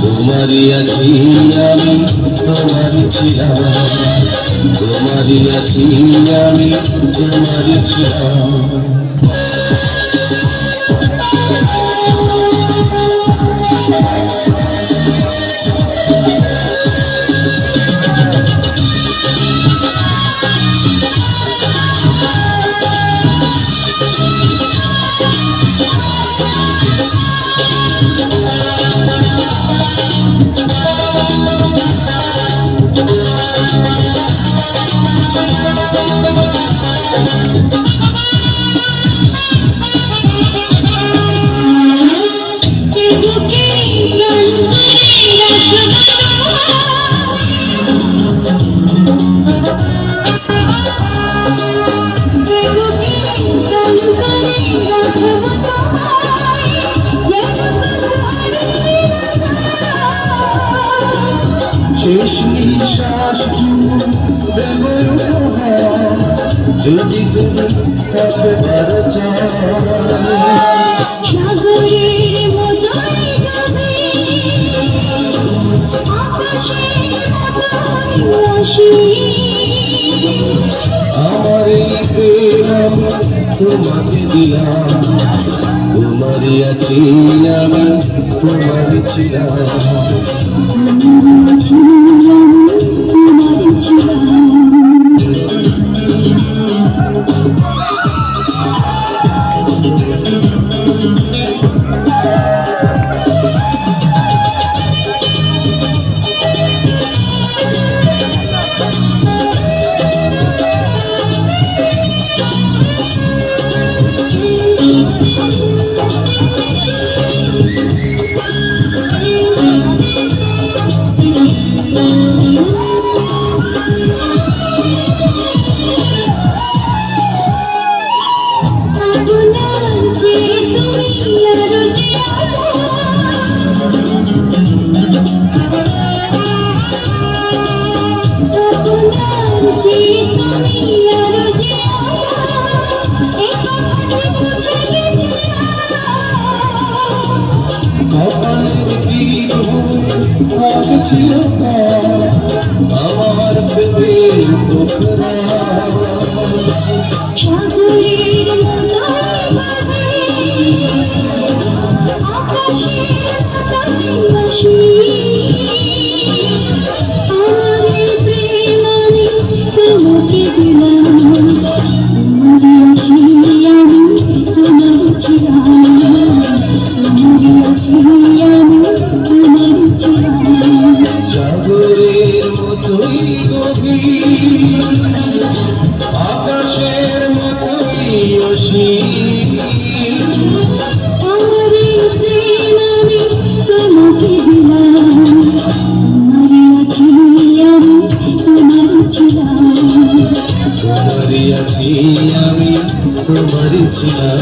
তোমারই আছি আমি তোমারই ছিলাম, তোমারই আছি আমি তোমারই ছিলাম। শেষ নিঃশ্বাস যদি তুমি একবার চাও, সাগরের মতোই গাবে আকাশের মতোই ভাসি, আমার এই প্রেম আমি তোমাকে দিলাম, তোমারই আছি আমি তোমারই ছিলাম। আমার প্রেমের তোরা সাগরের মতোই গাবে আকাশের মতোই ভাসি, আমার এই প্রেম আমি তোমাকে দিলাম, তোমারই আছি আমি তোমারই ছিলাম, তোমারই আছি আমি তোমারই ছিলাম। সাগরের মতোই গভীর আকাশের মতোই অসীম, আমার এই প্রেম আমি তোমাকে দিলাম, তোমারই আছি আমি তোমারই ছিলাম, তোমারই আছি আমি তোমারই ছিলাম।